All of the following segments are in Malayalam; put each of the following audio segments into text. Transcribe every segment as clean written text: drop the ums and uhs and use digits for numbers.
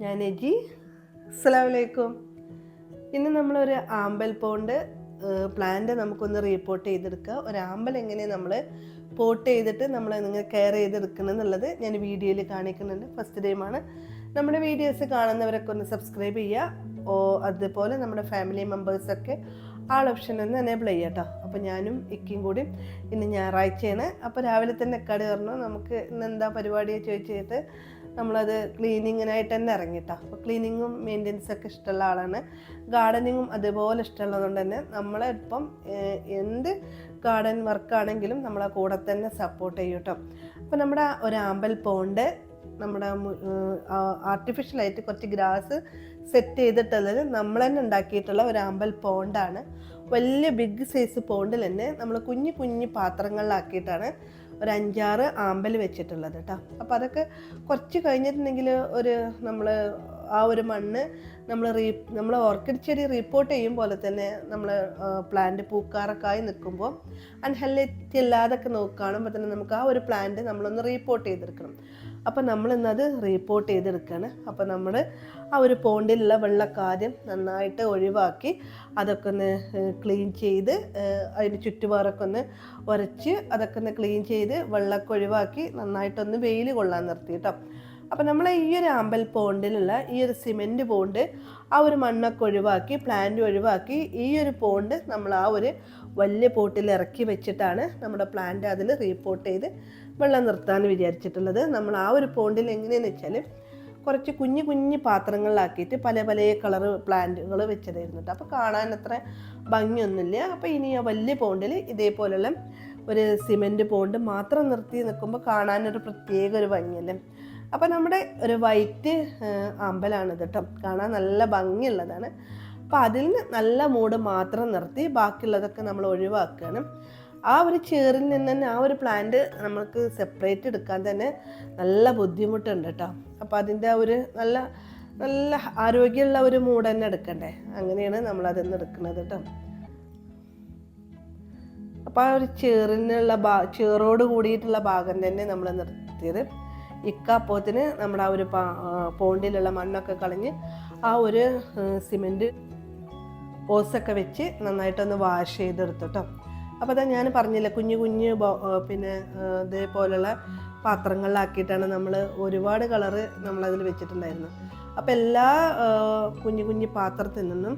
ഞാൻ എജി. അസ്സലാമലൈക്കും. ഇന്ന് നമ്മളൊരു ആമ്പൽ പോണ്ട് പ്ലാന്റ് നമുക്കൊന്ന് റീപോർട്ട് ചെയ്തെടുക്കുക. ഒരു ആമ്പൽ എങ്ങനെ നമ്മൾ പോട്ട് ചെയ്തിട്ട് നമ്മൾ നിങ്ങൾ കെയർ ചെയ്തെടുക്കണം എന്നുള്ളത് ഞാൻ വീഡിയോയിൽ കാണിക്കുന്നുണ്ട്. ഫസ്റ്റ് ടൈമാണ് നമ്മുടെ വീഡിയോസ് കാണുന്നവരൊക്കെ ഒന്ന് സബ്സ്ക്രൈബ് ചെയ്യുക. അതുപോലെ നമ്മുടെ ഫാമിലി മെമ്പേഴ്സൊക്കെ ആൾ ഓപ്ഷൻ ഒന്ന് എനേബിൾ ചെയ്യുക കേട്ടോ. അപ്പോൾ ഞാനും ഇക്കയും കൂടി ഇന്ന് ഞായറാഴ്ചയാണ്. അപ്പോൾ രാവിലെ തന്നെ എക്കാട് പറഞ്ഞു നമുക്ക് ഇന്ന് എന്താ പരിപാടിയെ ചോദിച്ചിട്ട് നമ്മളത് ക്ലീനിങ്ങിനായിട്ട് തന്നെ ഇറങ്ങിട്ടോ. അപ്പോൾ ക്ലീനിങ്ങും മെയിൻ്റെനൻസൊക്കെ ഇഷ്ടമുള്ള ആളാണ്. ഗാർഡനിങ്ങും അതുപോലെ ഇഷ്ടമുള്ളതുകൊണ്ട് തന്നെ നമ്മളിപ്പം എന്ത് ഗാർഡൻ വർക്കാണെങ്കിലും നമ്മളെ കൂടെ തന്നെ സപ്പോർട്ട് ചെയ്യും കേട്ടോ. അപ്പോൾ നമ്മുടെ ഒരു ആമ്പൽ പോണ്ട് നമ്മുടെ ആർട്ടിഫിഷ്യലായിട്ട് കുറച്ച് ഗ്രാസ് സെറ്റ് ചെയ്തിട്ടുള്ളത് നമ്മൾ തന്നെ ഉണ്ടാക്കിയിട്ടുള്ള ഒരു ആമ്പൽ പോണ്ടാണ്. വലിയ ബിഗ് സൈസ് പോണ്ടിൽ തന്നെ നമ്മൾ കുഞ്ഞു കുഞ്ഞു പാത്രങ്ങളിലാക്കിയിട്ടാണ് ഒരു 5-6 ആമ്പൽ വെച്ചിട്ടുള്ളത് കേട്ടോ. അപ്പോൾ അതൊക്കെ കുറച്ച് കഴിഞ്ഞിട്ടുണ്ടെങ്കിൽ നമ്മൾ ആ ഒരു മണ്ണ് നമ്മൾ ഓർക്കിഡ് ചെടി റീപ്പോർട്ട് ചെയ്യും പോലെ തന്നെ നമ്മൾ പ്ലാന്റ് പൂക്കാറൊക്കെയായി നിൽക്കുമ്പോൾ അൺഹെൽത്തി അല്ലാതൊക്കെ കാണുമ്പോൾ തന്നെ നമുക്ക് ആ ഒരു പ്ലാന്റ് നമ്മളൊന്ന് റീപ്പോർട്ട് ചെയ്തെടുക്കണം. അപ്പോൾ നമ്മളിന്നത് റീപ്പോർട്ട് ചെയ്തെടുക്കുകയാണ്. അപ്പോൾ നമ്മൾ ആ ഒരു പോണ്ടിലുള്ള വെള്ളമൊക്കെ ആദ്യം നന്നായിട്ട് ഒഴിവാക്കി അതൊക്കെ ഒന്ന് ക്ലീൻ ചെയ്ത് അതിന് ചുറ്റുപാറൊക്കെ ഒന്ന് ഉരച്ച് അതൊക്കെ ഒന്ന് ക്ലീൻ ചെയ്ത് വെള്ളമൊക്കെ ഒഴിവാക്കി നന്നായിട്ടൊന്ന് വെയിൽ കൊള്ളാൻ നിർത്തി കേട്ടോ. അപ്പോൾ നമ്മൾ ഈ ഒരു ആമ്പൽ പോണ്ടിലുള്ള ഈ ഒരു സിമെൻറ്റ് പോണ്ട് ആ ഒരു മണ്ണൊക്കെ ഒഴിവാക്കി പ്ലാന്റ് ഒഴിവാക്കി ഈ ഒരു പോണ്ട് നമ്മൾ ആ ഒരു വലിയ പോട്ടിൽ ഇറക്കി വെച്ചിട്ടാണ് നമ്മുടെ പ്ലാന്റ് അതിൽ റീപോർട്ട് ചെയ്ത് വെള്ളം നിർത്താൻ വിചാരിച്ചിട്ടുള്ളത്. നമ്മൾ ആ ഒരു പോണ്ടിൽ എങ്ങനെയാണെന്ന് വെച്ചാൽ കുറച്ച് കുഞ്ഞു കുഞ്ഞു പാത്രങ്ങളിലാക്കിയിട്ട് പല പല കളർ പ്ലാന്റുകൾ വെച്ചതായിരുന്നു കേട്ടോ. അപ്പോൾ കാണാൻ അത്ര ഭംഗിയൊന്നുമില്ല. അപ്പോൾ ഇനി ആ വലിയ പോണ്ടിൽ ഇതേപോലെയുള്ള ഒരു സിമെൻറ്റ് പോണ്ട് മാത്രം നിർത്തി നിൽക്കുമ്പോൾ കാണാനൊരു പ്രത്യേക ഒരു ഭംഗിയല്ലേ. അപ്പോൾ നമ്മുടെ ഒരു വൈറ്റ് ആമ്പലാണിത് കേട്ടോ. കാണാൻ നല്ല ഭംഗിയുള്ളതാണ്. അപ്പോൾ അതിൽ നിന്ന് നല്ല മൂട് മാത്രം നിർത്തി ബാക്കിയുള്ളതൊക്കെ നമ്മൾ ഒഴിവാക്കുകയാണ്. ആ ഒരു ചേറിൽ നിന്ന് തന്നെ ആ ഒരു പ്ലാന്റ് നമുക്ക് സെപ്പറേറ്റ് എടുക്കാൻ തന്നെ നല്ല ബുദ്ധിമുട്ടുണ്ട് കേട്ടോ. അപ്പോൾ അതിൻ്റെ ഒരു നല്ല നല്ല ആരോഗ്യമുള്ള ഒരു മൂട് തന്നെ എടുക്കണ്ടേ, അങ്ങനെയാണ് നമ്മളതെന്ന് എടുക്കുന്നത് കേട്ടോ. അപ്പോൾ ആ ഒരു ചേറിനുള്ള ചേറോട് കൂടിയിട്ടുള്ള ഭാഗം തന്നെ നമ്മൾ നിർത്തിയത്. ഇക്കാപ്പോത്തിന് നമ്മുടെ ആ ഒരു പോണ്ടിലുള്ള മണ്ണൊക്കെ കളഞ്ഞ് ആ ഒരു സിമെൻറ്റ് ഓസൊക്കെ വെച്ച് നന്നായിട്ടൊന്ന് വാഷ് ചെയ്തെടുത്തു കേട്ടോ. അപ്പോൾ അതാ ഞാൻ പറഞ്ഞില്ല കുഞ്ഞു കുഞ്ഞു പിന്നെ ഇതേപോലുള്ള പാത്രങ്ങളിലാക്കിയിട്ടാണ് നമ്മൾ ഒരുപാട് കളറ് നമ്മളതിൽ വെച്ചിട്ടുണ്ടായിരുന്നു. അപ്പോൾ എല്ലാ കുഞ്ഞു കുഞ്ഞു പാത്രത്തിൽ നിന്നും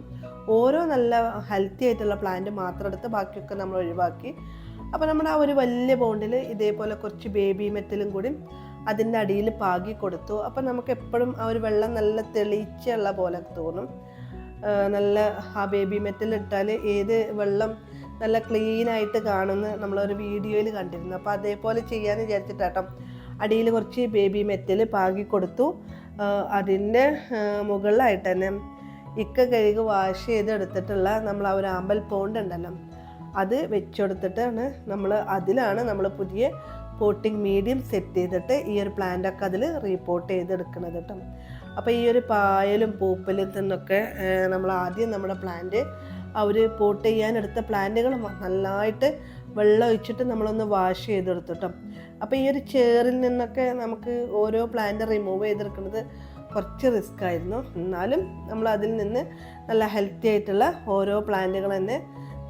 ഓരോ നല്ല ഹെൽത്തി ആയിട്ടുള്ള പ്ലാന്റ് മാത്രം എടുത്ത് ബാക്കിയൊക്കെ നമ്മൾ ഒഴിവാക്കി. അപ്പോൾ നമ്മുടെ ആ ഒരു വലിയ ബോണ്ടിൽ ഇതേപോലെ കുറച്ച് ബേബി മെറ്റലും കൂടി അതിൻ്റെ അടിയിൽ പാകി കൊടുത്തു. അപ്പോൾ നമുക്ക് എപ്പോഴും ആ ഒരു വെള്ളം നല്ല തെളിച്ചുള്ള പോലെ തോന്നും. നല്ല ആ ബേബി മെറ്റൽ ഇട്ടാൽ ഏത് വെള്ളം നല്ല ക്ലീനായിട്ട് കാണുന്ന നമ്മളൊരു വീഡിയോയിൽ കണ്ടിരുന്നു. അപ്പോൾ അതേപോലെ ചെയ്യാമെന്ന് വിചാരിച്ചിട്ടാട്ടോ അടിയിൽ കുറച്ച് ബേബി മെറ്റൽ പാകി കൊടുത്തു. അതിൻ്റെ മുകളിലായിട്ട് തന്നെ ഇക്ക കഴുകി വാഷ് ചെയ്തെടുത്തിട്ടുള്ള നമ്മൾ ആ ഒരു ആമ്പൽ പോണ്ട് ഉണ്ടല്ലോ അത് വെച്ചെടുത്തിട്ടാണ് അതിലാണ് നമ്മൾ പുതിയ പോട്ടിംഗ് മീഡിയം സെറ്റ് ചെയ്തിട്ട് ഈ ഒരു പ്ലാന്റൊക്കെ അതിൽ റീപോർട്ട് ചെയ്തെടുക്കുന്നത് കേട്ടോ. അപ്പോൾ ഈ ഒരു പായലും പൂപ്പലും നിന്നൊക്കെ നമ്മൾ ആദ്യം നമ്മുടെ പ്ലാന്റ് പോട്ട് ചെയ്യാനെടുത്ത പ്ലാന്റുകൾ നന്നായിട്ട് വെള്ളം ഒഴിച്ചിട്ട് നമ്മളൊന്ന് വാഷ് ചെയ്തെടുത്തു കേട്ടോ. അപ്പോൾ ഈ ഒരു ചേറിൽ നിന്നൊക്കെ നമുക്ക് ഓരോ പ്ലാന്റ് റിമൂവ് ചെയ്തെടുക്കുന്നത് കുറച്ച് റിസ്ക് ആയിരുന്നു. എന്നാലും നമ്മൾ അതിൽ നിന്ന് നല്ല ഹെൽത്തി ആയിട്ടുള്ള ഓരോ പ്ലാന്റുകൾ തന്നെ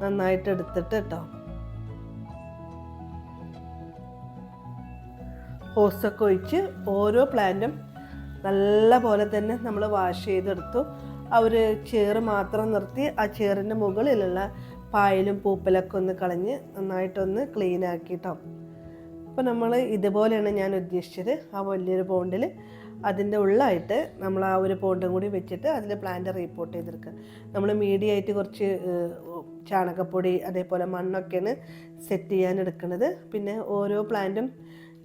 നന്നായിട്ട് എടുത്തിട്ട് കേട്ടോ ഹോസൊക്കെ ഒഴിച്ച് ഓരോ പ്ലാന്റും നല്ല പോലെ തന്നെ നമ്മൾ വാഷ് ചെയ്തെടുത്തു. ആ ഒരു ചേറ് മാത്രം നിർത്തി ആ ചേറിൻ്റെ മുകളിലുള്ള പായലും പൂപ്പലൊക്കെ ഒന്ന് കളഞ്ഞ് നന്നായിട്ടൊന്ന് ക്ലീൻ ആക്കിട്ടോ. അപ്പോൾ നമ്മൾ ഇതുപോലെയാണ് ഞാൻ ഉദ്ദേശിച്ചത്. ആ വലിയൊരു പോണ്ടിൽ അതിൻ്റെ ഉള്ളായിട്ട് നമ്മൾ ആ ഒരു പോണ്ടും കൂടി വെച്ചിട്ട് അതിൽ പ്ലാന്റ് റീപോർട്ട് ചെയ്തെടുക്കുക. നമ്മൾ മീഡിയമായിട്ട് കുറച്ച് ചാണകപ്പൊടി അതേപോലെ മണ്ണൊക്കെയാണ് സെറ്റ് ചെയ്യാൻ എടുക്കുന്നത്. പിന്നെ ഓരോ പ്ലാന്റും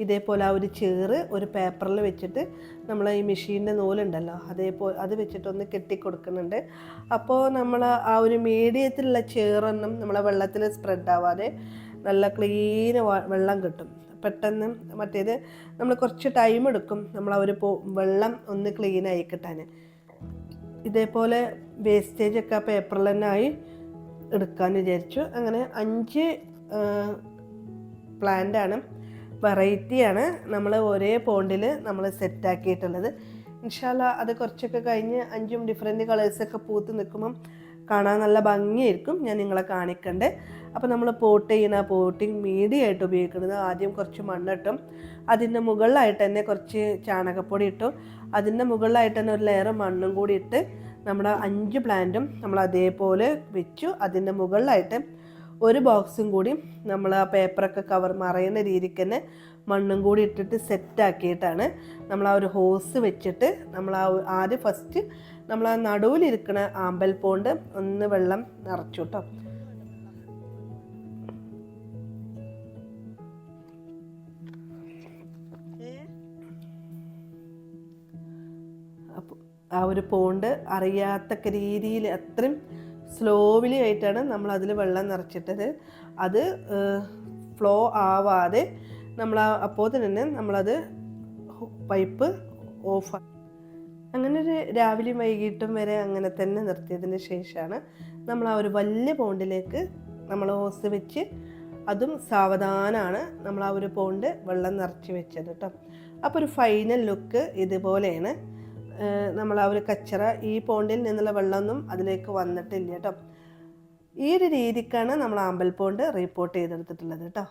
ഇതേപോലെ ആ ഒരു ചേറ് ഒരു പേപ്പറിൽ വെച്ചിട്ട് നമ്മൾ ഈ മെഷീൻ്റെ നൂലുണ്ടല്ലോ അത് വെച്ചിട്ടൊന്ന് കെട്ടിക്കൊടുക്കുന്നുണ്ട്. അപ്പോൾ നമ്മൾ ആ ഒരു മീഡിയത്തിലുള്ള ചേറൊന്നും നമ്മളെ വെള്ളത്തിൽ സ്പ്രെഡ് ആവാതെ നല്ല ക്ലീൻ വെള്ളം കിട്ടും. പെട്ടെന്ന് മറ്റേത് നമ്മൾ കുറച്ച് ടൈം എടുക്കും നമ്മൾ ആ ഒരു വെള്ളം ഒന്ന് ക്ലീനായി കിട്ടാൻ. ഇതേപോലെ വേസ്റ്റേജൊക്കെ ആ പേപ്പറിൽ തന്നെ ആയി എടുക്കാമെന്ന് വിചാരിച്ചു. അങ്ങനെ 5 പ്ലാന്റാണ് വെറൈറ്റിയാണ് നമ്മൾ ഒരേ പോണ്ടിൽ നമ്മൾ സെറ്റാക്കിയിട്ടുള്ളത്. ഇൻഷാ അല്ലാ അത് കുറച്ചൊക്കെ കഴിഞ്ഞ് 5 ഡിഫറെൻറ്റ് കളേഴ്സൊക്കെ പൂത്ത് നിൽക്കുമ്പം കാണാൻ നല്ല ഭംഗിയായിരിക്കും. ഞാൻ നിങ്ങളെ കാണിക്കണ്ടേ. അപ്പോൾ നമ്മൾ പോട്ട് ചെയ്യുന്ന പോട്ടിങ് മീഡിയമായിട്ട് ഉപയോഗിക്കുന്നത് ആദ്യം കുറച്ച് മണ്ണിട്ടും അതിൻ്റെ മുകളിലായിട്ട് തന്നെ കുറച്ച് ചാണകപ്പൊടി ഇട്ടു. അതിൻ്റെ മുകളിലായിട്ട് തന്നെ ഒരു ലെയർ മണ്ണും കൂടി ഇട്ട് നമ്മുടെ 5 പ്ലാന്റും നമ്മൾ അതേപോലെ വെച്ചു. അതിൻ്റെ മുകളിലായിട്ട് ഒരു ബോക്സും കൂടി നമ്മൾ ആ പേപ്പറൊക്കെ കവർ മറയുന്ന രീതിക്ക് തന്നെ മണ്ണും കൂടി ഇട്ടിട്ട് സെറ്റാക്കിയിട്ടാണ് നമ്മൾ ആ ഒരു ഹോസ് വെച്ചിട്ട് നമ്മൾ ആദ്യം ഫസ്റ്റ് നമ്മൾ ആ നടുവിലിരിക്കുന്ന ആമ്പൽ പോണ്ട് ഒന്ന് വെള്ളം നിറച്ചു കേട്ടോ. അപ്പോൾ ആ ഒരു പോണ്ട് അറിയാത്തക്ക രീതിയിൽ അത്രയും സ്ലോവിലി ആയിട്ടാണ് നമ്മൾ അതിൽ വെള്ളം നിറച്ചിട്ടത്. അത് ഫ്ലോ ആവാതെ നമ്മൾ അപ്പോൾ തന്നെ നമ്മളത് പൈപ്പ് ഓഫ്. അങ്ങനെ ഒരു രാവിലെയും വൈകിട്ടും വരെ അങ്ങനെ തന്നെ നിർത്തിയതിന് ശേഷമാണ് നമ്മൾ ആ ഒരു വലിയ പോണ്ടിലേക്ക് നമ്മൾ ഹോസ് വെച്ച് അതും സാവധാനമാണ് നമ്മൾ ആ ഒരു പോണ്ട് വെള്ളം നിറച്ച് വെച്ചത് കേട്ടോ. അപ്പോൾ ഒരു ഫൈനൽ ലുക്ക് ഇതുപോലെയാണ്. നമ്മൾ ആ ഒരു കച്ചറ ഈ പോണ്ടിൽ നിന്നുള്ള വെള്ളമൊന്നും അതിലേക്ക് വന്നിട്ടില്ല കേട്ടോ. ഈ ഒരു രീതിക്കാണ് നമ്മൾ ആമ്പൽ പോണ്ട് റിപ്പോർട്ട് ചെയ്തെടുത്തിട്ടുള്ളത് കേട്ടോ.